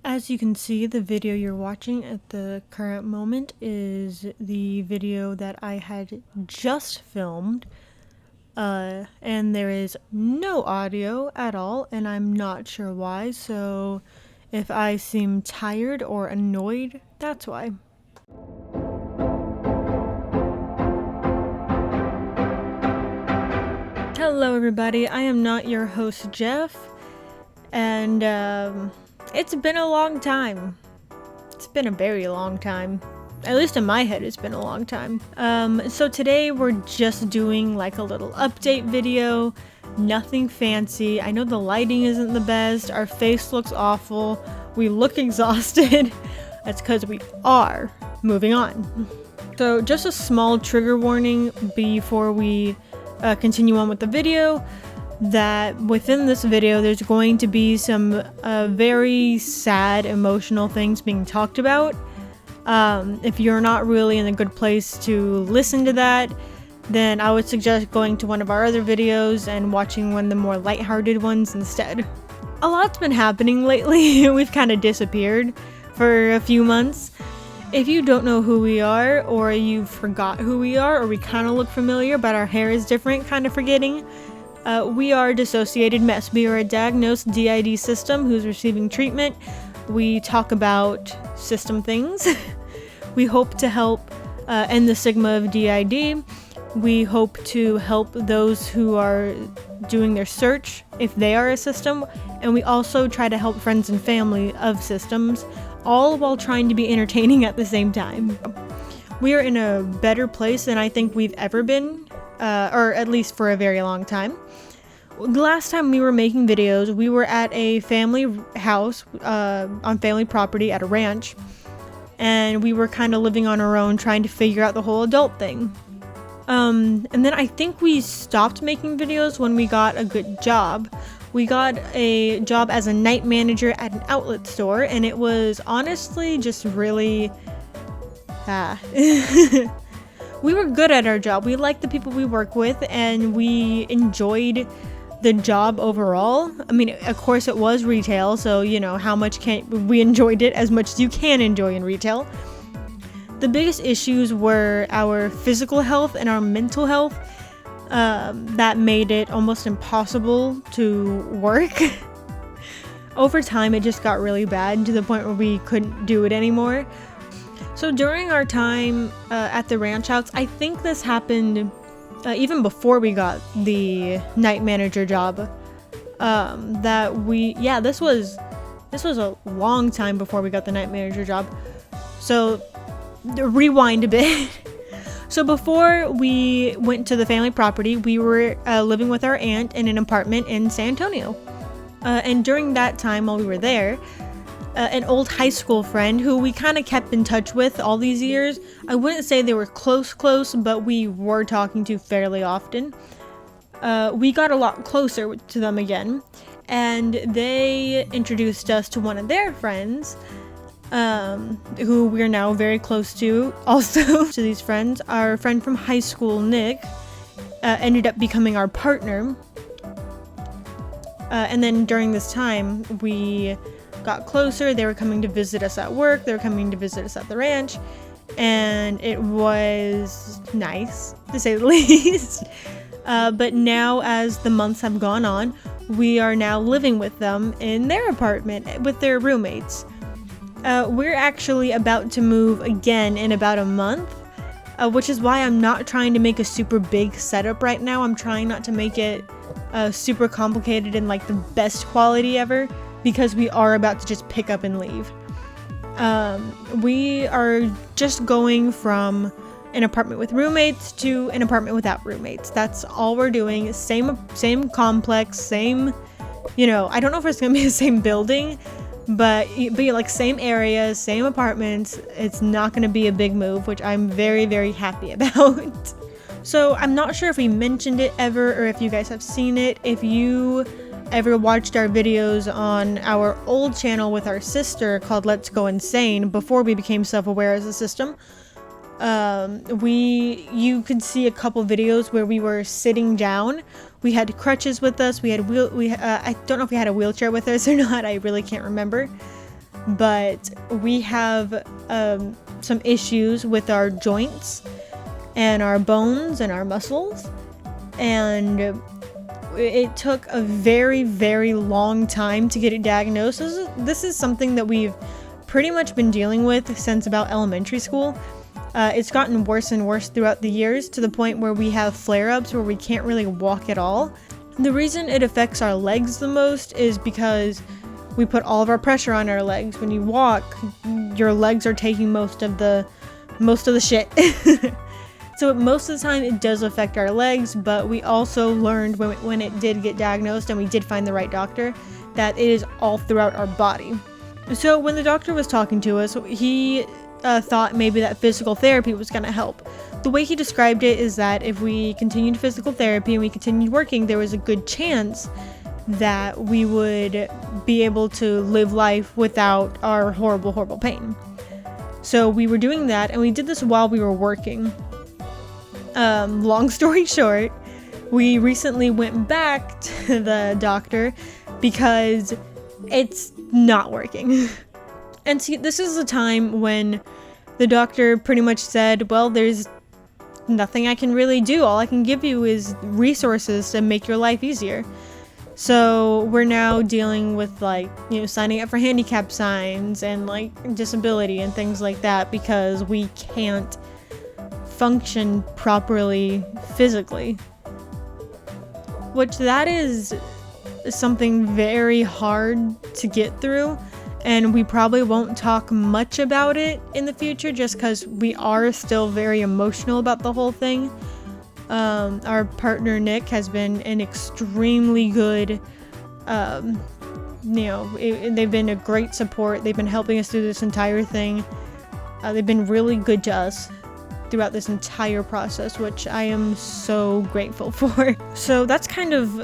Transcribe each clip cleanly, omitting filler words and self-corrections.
As you can see, the video you're watching at the current moment is the video that I had just filmed. And there is no audio at all, and I'm not sure why, so if I seem tired or annoyed, that's why. Hello everybody, I am not your host Jeff, and it's been a long time. It's been a very long time. At least in my head, it's been a long time. So today we're just doing like a little update video. Nothing fancy. I know the lighting isn't the best. Our face looks awful. We look exhausted. That's because we are. Moving on. So just a small trigger warning before we continue on with the video. That within this video there's going to be some very sad emotional things being talked about. If you're not really in a good place to listen to that, then I would suggest going to one of our other videos and watching one of the more lighthearted ones instead. A lot's been happening lately. We've kind of disappeared for a few months. If you don't know who we are, or you forgot who we are, or we kind of look familiar but our hair is different, kind of forgetting, we are Dissociated Mess. We are a diagnosed DID system who's receiving treatment. We talk about system things. We hope to help end the stigma of DID. We hope to help those who are doing their search if they are a system. And we also try to help friends and family of systems, all while trying to be entertaining at the same time. We are in a better place than I think we've ever been, or at least for a very long time. The last time we were making videos, we were at a family house on family property at a ranch, and we were kind of living on our own, trying to figure out the whole adult thing. And then I think we stopped making videos when we got a good job. We got a job as a night manager at an outlet store, and it was honestly just really... We were good at our job. We liked the people we work with, and we enjoyed the job overall. I mean, of course it was retail, so you know, how much we enjoyed it as much as you can enjoy in retail. The biggest issues were our physical health and our mental health. That made it almost impossible to work. Over time, it just got really bad to the point where we couldn't do it anymore. So during our time at the ranch house, I think this happened even before we got the night manager job. This was a long time before we got the night manager job. So rewind a bit. So before we went to the family property, we were living with our aunt in an apartment in San Antonio. And during that time while we were there, an old high school friend who we kind of kept in touch with all these years. I wouldn't say they were close, but we were talking to fairly often. We got a lot closer to them again, and they introduced us to one of their friends, who we're now very close to. Also, to these friends, our friend from high school, Nick, ended up becoming our partner. And then during this time, we got closer. They were coming to visit us at work. They were coming to visit us at the ranch. And it was nice, to say the least. But now, as the months have gone on, we are now living with them in their apartment with their roommates. We're actually about to move again in about a month, which is why I'm not trying to make a super big setup right now. I'm trying not to make it super complicated and like the best quality ever, because we are about to just pick up and leave. We are just going from an apartment with roommates to an apartment without roommates. That's all we're doing. Same complex, same, you know, I don't know if it's gonna be the same building, but like same area, same apartments. It's not gonna be a big move, which I'm very, very happy about. So I'm not sure if we mentioned it ever, or if you guys have seen it. If you ever watched our videos on our old channel with our sister called Let's Go Insane, before we became self-aware as a system, you could see a couple videos where we were sitting down. We had crutches with us. I don't know if we had a wheelchair with us or not. I really can't remember. but we have some issues with our joints and our bones and our muscles, and it took a very, very long time to get it diagnosed. This is something that we've pretty much been dealing with since about elementary school. It's gotten worse and worse throughout the years, to the point where we have flare-ups where we can't really walk at all. The reason it affects our legs the most is because we put all of our pressure on our legs. When you walk, your legs are taking most of the shit. So most of the time it does affect our legs, but we also learned when it did get diagnosed and we did find the right doctor, that it is all throughout our body. So when the doctor was talking to us, he thought maybe that physical therapy was going to help. The way he described it is that if we continued physical therapy and we continued working, there was a good chance that we would be able to live life without our horrible, horrible pain. So we were doing that, and we did this while we were working. Long story short, we recently went back to the doctor because it's not working. And see, this is the time when the doctor pretty much said, well, there's nothing I can really do. All I can give you is resources to make your life easier. So we're now dealing with signing up for handicap signs and disability and things like that, because we can't function properly physically. Which that is something very hard to get through, and we probably won't talk much about it in the future just because we are still very emotional about the whole thing. Our partner Nick has been an extremely good, they've been a great support. They've been helping us through this entire thing. They've been really good to us throughout this entire process, which I am so grateful for. So that's kind of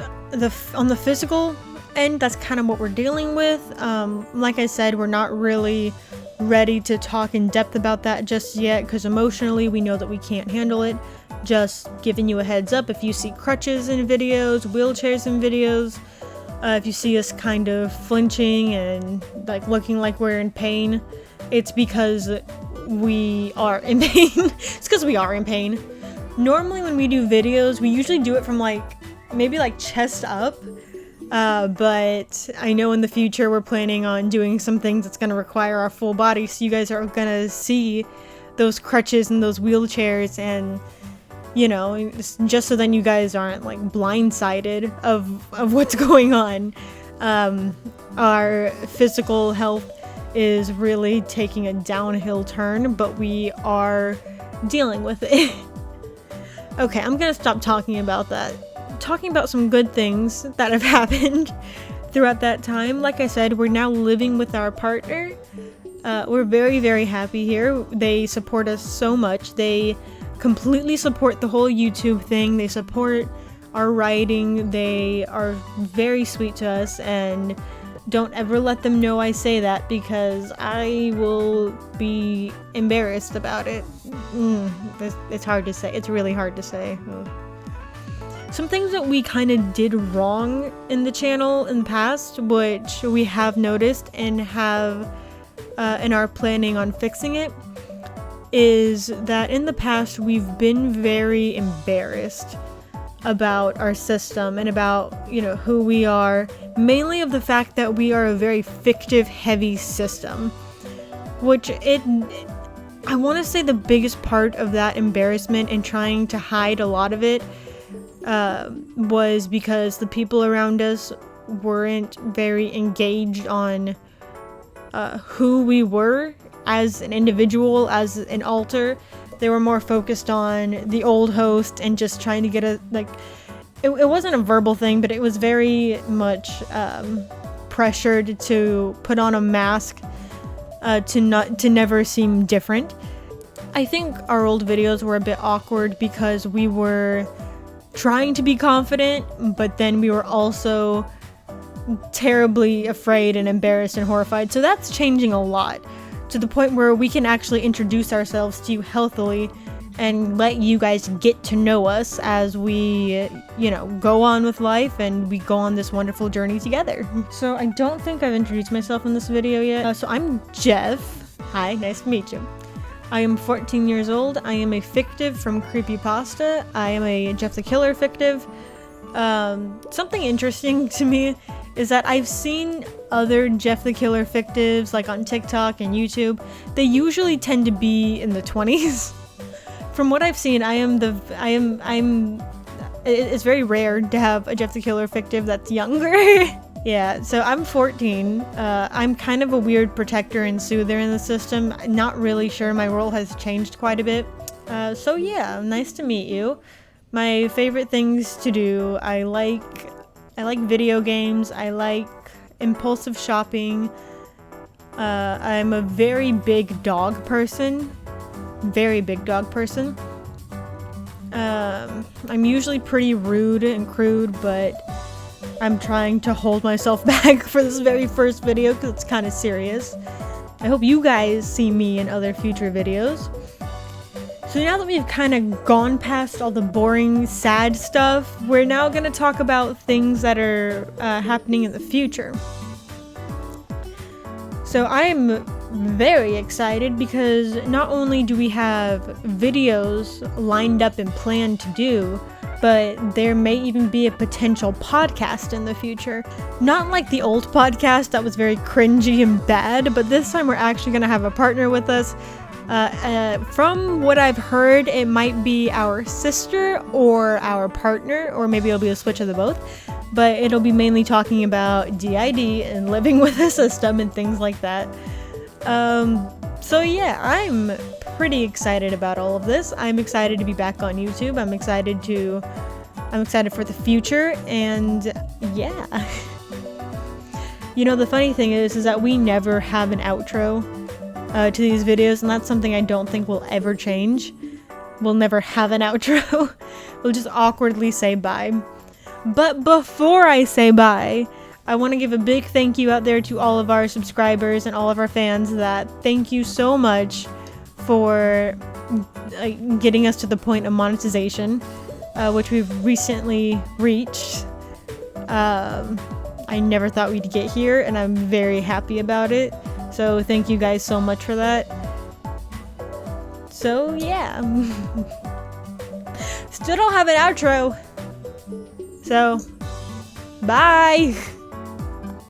on the physical end, that's kind of what we're dealing with. Like I said, we're not really ready to talk in depth about that just yet, because emotionally we know that we can't handle it. Just giving you a heads up, if you see crutches in videos, wheelchairs in videos, if you see us kind of flinching and looking like we're in pain, it's because we are in pain. It's because we are in pain. Normally when we do videos, we usually do it from maybe chest up, but I know in the future we're planning on doing some things that's going to require our full body, so you guys are going to see those crutches and those wheelchairs, and just so then you guys aren't blindsided of what's going on. Our physical health is really taking a downhill turn, but we are dealing with it. Okay, I'm gonna stop talking about that. Talking about some good things that have happened throughout that time. Like I said, we're now living with our partner. We're very, very happy here. They support us so much. They completely support the whole YouTube thing. They support our writing. They are very sweet to us, and don't ever let them know I say that, because I will be embarrassed about it. It's hard to say. It's really hard to say. Some things that we kind of did wrong in the channel in the past, which we have noticed and have and are planning on fixing it, is that in the past we've been very embarrassed about our system and about, who we are, mainly of the fact that we are a very fictive heavy system, which I want to say the biggest part of that embarrassment and trying to hide a lot of it was because the people around us weren't very engaged on who we were as an individual, as an alter. They were more focused on the old host and just trying to get it wasn't a verbal thing, but it was very much pressured to put on a mask to never seem different. I think our old videos were a bit awkward because we were trying to be confident, but then we were also terribly afraid and embarrassed and horrified. So that's changing a lot, to the point where we can actually introduce ourselves to you healthily and let you guys get to know us as we, go on with life and we go on this wonderful journey together. So I don't think I've introduced myself in this video yet. So I'm Jeff. Hi, nice to meet you. I am 14 years old. I am a fictive from Creepypasta. I am a Jeff the Killer fictive. Something interesting to me is that I've seen other Jeff the Killer fictives like on TikTok and YouTube. They usually tend to be in the 20s. From what I've seen, it's very rare to have a Jeff the Killer fictive that's younger. Yeah, so I'm 14. I'm kind of a weird protector and soother in the system. I'm not really sure. My role has changed quite a bit. So yeah, nice to meet you. My favorite things to do, I like video games. I like impulsive shopping. I'm a very big dog person. Very big dog person. I'm usually pretty rude and crude, but I'm trying to hold myself back for this very first video because it's kind of serious. I hope you guys see me in other future videos. So now that we've kind of gone past all the boring, sad stuff, we're now going to talk about things that are happening in the future. So I'm very excited because not only do we have videos lined up and planned to do, but there may even be a potential podcast in the future. Not like the old podcast that was very cringy and bad, but this time we're actually going to have a partner with us. From what I've heard, it might be our sister or our partner, or maybe it'll be a switch of the both. But it'll be mainly talking about DID and living with a system and things like that. So yeah, I'm pretty excited about all of this. I'm excited to be back on YouTube. I'm excited for the future, and yeah. The funny thing is that we never have an outro to these videos, and that's something I don't think will ever change. We'll never have an outro. We'll just awkwardly say bye. But before I say bye, I want to give a big thank you out there to all of our subscribers and all of our fans. Thank you so much for getting us to the point of monetization, which we've recently reached. I never thought we'd get here, and I'm very happy about it. So thank you guys so much for that. So yeah. Still don't have an outro. So, bye!